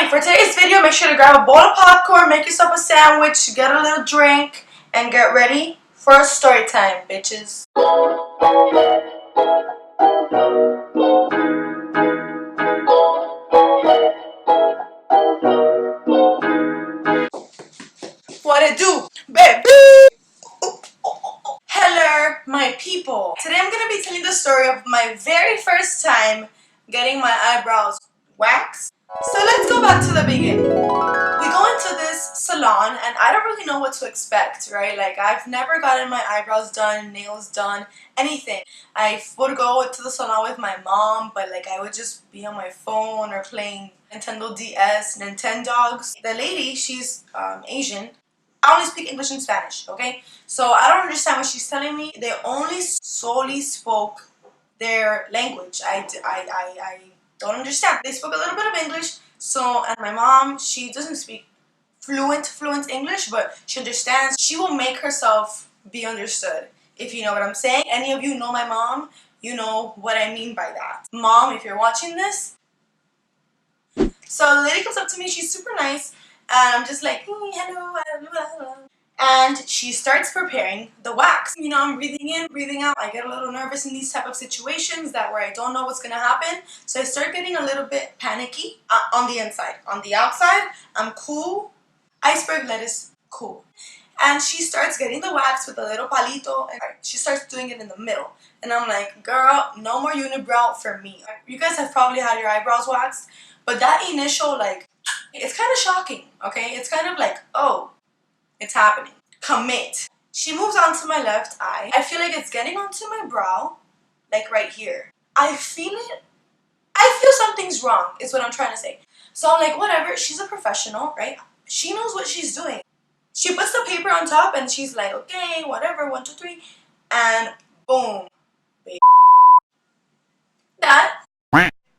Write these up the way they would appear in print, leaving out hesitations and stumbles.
for today's video, make sure to grab a bowl of popcorn, make yourself a sandwich, get a little drink, and get ready for a story time, bitches. What it do, baby? Hello, my people. Today I'm going to be telling the story of my very first time getting my eyebrows waxed. So let's go back to the beginning. We go into this salon and I don't really know what to expect, right? Like, I've never gotten my eyebrows done, nails done, anything. I would go to the salon with my mom, but like I would just be on my phone or playing Nintendo DS, Nintendogs. The lady, she's Asian. I only speak English and Spanish, okay? So I don't understand what she's telling me. They only solely spoke their language. I don't understand. They spoke a little bit of English. So, and my mom, she doesn't speak fluent English, but she understands. She will make herself be understood, if you know what I'm saying. Any of you know my mom, you know what I mean by that. Mom, if you're watching this. So the lady comes up to me, she's super nice, and I'm just like, hey, hello, and she starts preparing the wax. You know, I'm breathing in, breathing out. I get a little nervous in these type of situations that where I don't know what's gonna happen. So I start getting a little bit panicky on the inside. On the outside, I'm cool. Iceberg lettuce, cool. And she starts getting the wax with a little palito, and she starts doing it in the middle. And I'm like, girl, no more unibrow for me. You guys have probably had your eyebrows waxed, but that initial, like, it's kind of shocking, okay? It's kind of like, oh, it's happening. Commit. She moves on to my left eye. I feel like it's getting onto my brow, like right here. I feel it. I feel something's wrong, is what I'm trying to say. So I'm like, whatever. She's a professional, right? She knows what she's doing. She puts the paper on top and she's like, okay, whatever, 1, 2, 3. And boom. Baby. That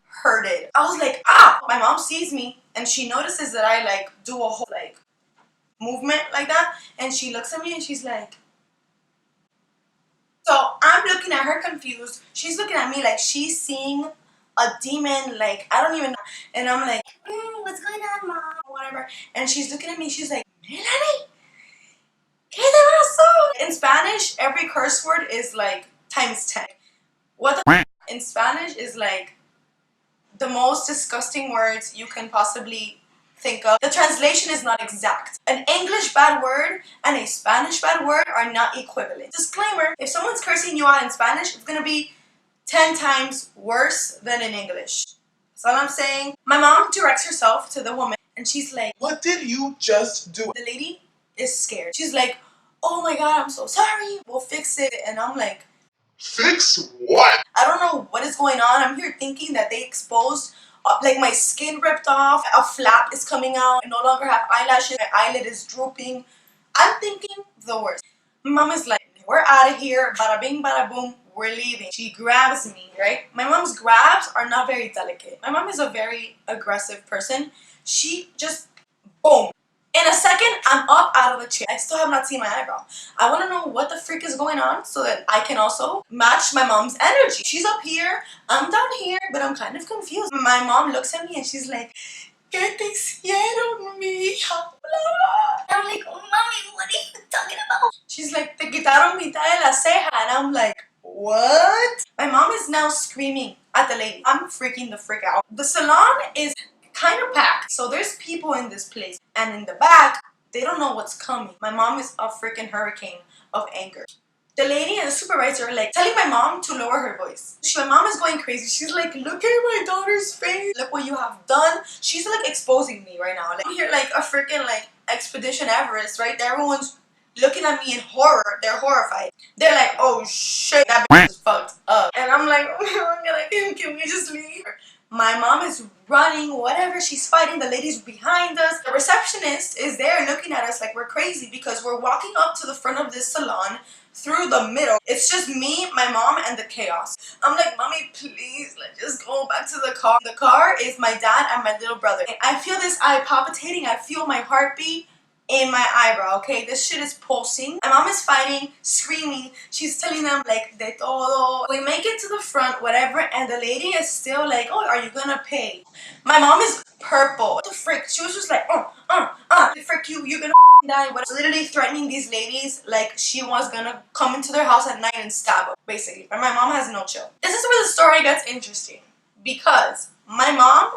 hurted. I was like, ah! My mom sees me and she notices that I like do a whole like movement like that, and she looks at me and she's like, so I'm looking at her confused. She's looking at me like she's seeing a demon, like I don't even know. And I'm like, what's going on, mom? Whatever. And she's looking at me, she's like, Melanie, ¿qué te pasó? In Spanish, every curse word is like times 10. What the in Spanish is like the most disgusting words you can possibly think of. The translation is not exact. An English bad word and a Spanish bad word are not equivalent. Disclaimer, if someone's cursing you out in Spanish, it's gonna be 10 times worse than in English. That's all I'm saying. My mom directs herself to the woman and she's like, what did you just do? The lady is scared. She's like, oh my god, I'm so sorry. We'll fix it. And I'm like, fix what? I don't know what is going on. I'm here thinking that they exposed like my skin ripped off, a flap is coming out, I no longer have eyelashes, my eyelid is drooping. I'm thinking the worst. Mom is like, we're out of here, bada bing, bada boom, we're leaving. She grabs me, right? My mom's grabs are not very delicate. My mom is a very aggressive person. She just, boom. In a second, I'm up out of the chair. I still have not seen my eyebrow. I want to know what the freak is going on so that I can also match my mom's energy. She's up here, I'm down here, but I'm kind of confused. My mom looks at me and she's like, ¿Qué te hicieron, mija? I'm like, oh, mommy, what are you talking about? She's like, te quitaron mitad de la ceja. And I'm like, what? My mom is now screaming at the lady. I'm freaking the frick out. The salon is kind of packed, so there's people in this place, and in the back they don't know what's coming. My mom is a freaking hurricane of anger. The lady and the supervisor are like telling my mom to lower her voice. My mom is going crazy. She's like, look at my daughter's face, look what you have done. She's like exposing me right now. Like, I'm here like a freaking like Expedition Everest, right? Everyone's looking at me in horror. They're horrified. They're like, oh shit, that bitch is fucked up. And I'm like, oh, can we just leave? My mom is running, whatever, she's fighting, the lady's behind us. The receptionist is there looking at us like we're crazy because we're walking up to the front of this salon through the middle. It's just me, my mom, and the chaos. I'm like, mommy, please, let's just go back to the car. The car is my dad and my little brother. I feel this eye palpitating, I feel my heartbeat in my eyebrow, okay? This shit is pulsing. My mom is fighting, screaming. She's telling them, like, de todo. We make it to the front, whatever, and the lady is still like, oh, are you gonna pay? My mom is purple. What the frick? She was just like, frick you, you're gonna die. But literally threatening these ladies like she was gonna come into their house at night and stab them, basically. And my mom has no chill. This is where the story gets interesting, because my mom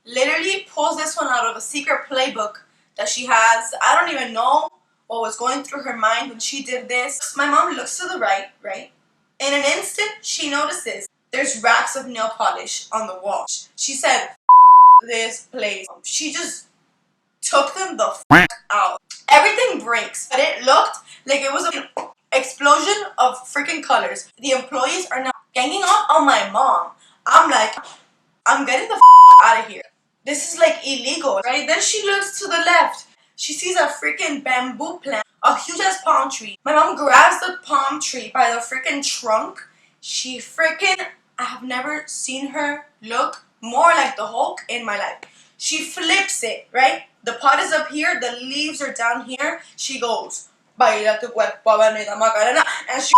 literally pulls this one out of a secret playbook that she has. I don't even know what was going through her mind when she did this. My mom looks to the right, right? In an instant, she notices there's racks of nail polish on the wall. She said, this place. She just took them the out. Everything breaks, but it looked like it was an explosion of freaking colors. The employees are now ganging up on my mom. I'm like, I'm getting the out of here. This is like illegal, right? Then she looks to the left. She sees a freaking bamboo plant, a huge ass palm tree. My mom grabs the palm tree by the freaking trunk. She freaking, I have never seen her look more like the Hulk in my life. She flips it, right? The pot is up here, the leaves are down here. She goes, baila tu cuerpo, Benita Macarena, and she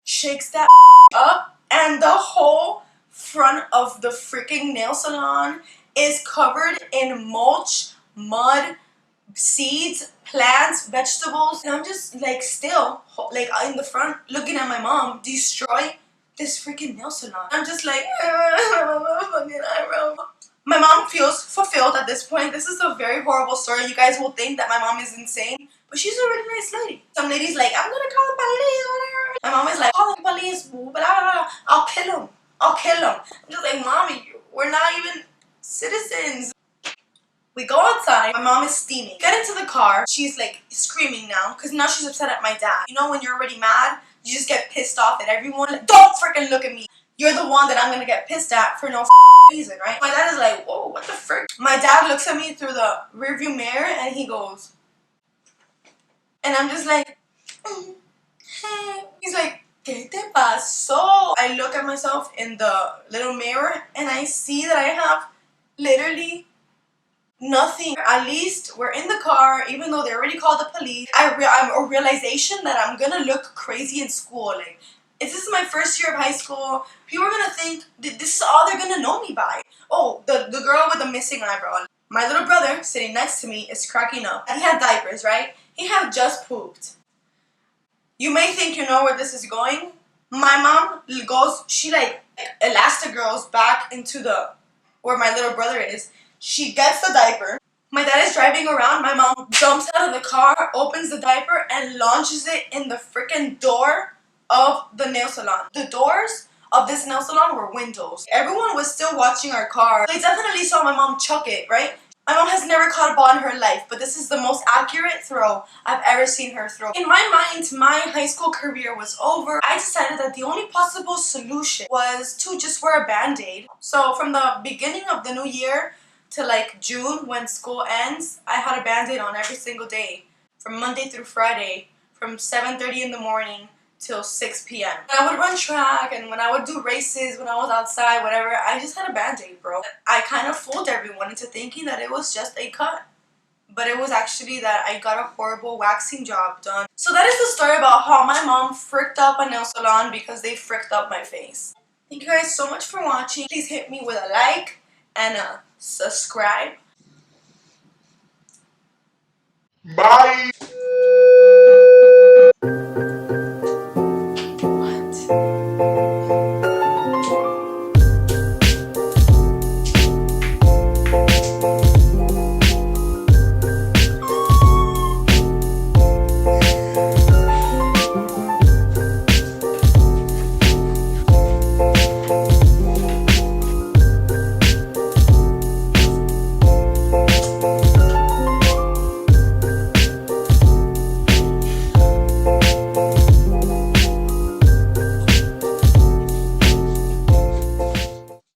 shakes that up, and the whole front of the freaking nail salon is covered in mulch, mud, seeds, plants, vegetables, and I'm just like still like in the front looking at my mom destroy this freaking nail salon. I'm just like, fucking eyebrow. My mom feels fulfilled at this point. This is a very horrible story. You guys will think that my mom is insane, but she's a really nice lady. Some lady's like, I'm gonna call the police, whatever. My mom is like, call the police, blah, blah, blah. I'll kill him. I'll kill him. I'm just like, mommy, we're not even citizens. We go outside. My mom is steaming. Get into the car. She's like screaming now because now she's upset at my dad. You know when you're already mad, you just get pissed off at everyone. Like, don't freaking look at me. You're the one that I'm gonna get pissed at for no reason, right? My dad is like, whoa, what the frick? My dad looks at me through the rearview mirror and he goes, and I'm just like, hey. He's like, ¿Qué te pasó? I look at myself in the little mirror and I see that I have literally nothing. At least we're in the car, even though they already called the police. I'm a realization that I'm gonna look crazy in school. Like, if this is my first year of high school, people are gonna think this is all they're gonna know me by. Oh, the girl with the missing eyebrow. My little brother sitting next to me is cracking up. He had diapers, right? He had just pooped. You may think you know where this is going. My mom goes, she like elastigirls back into the where my little brother is. She gets the diaper. My dad is driving around. My mom jumps out of the car, opens the diaper, and launches it in the freaking door of the nail salon. The doors of this nail salon were windows. Everyone was still watching our car. They definitely saw my mom chuck it, right? My mom has never caught a ball in her life, but this is the most accurate throw I've ever seen her throw. In my mind, my high school career was over. I decided that the only possible solution was to just wear a band-aid. So from the beginning of the new year to like June when school ends, I had a band-aid on every single day. From Monday through Friday, from 7:30 in the morning till 6 p.m. When I would run track and when I would do races, when I was outside, whatever, I just had a band-aid, bro. I kind of fooled everyone into thinking that it was just a cut. But it was actually that I got a horrible waxing job done. So that is the story about how my mom fricked up a nail salon because they fricked up my face. Thank you guys so much for watching. Please hit me with a like and a subscribe. Bye.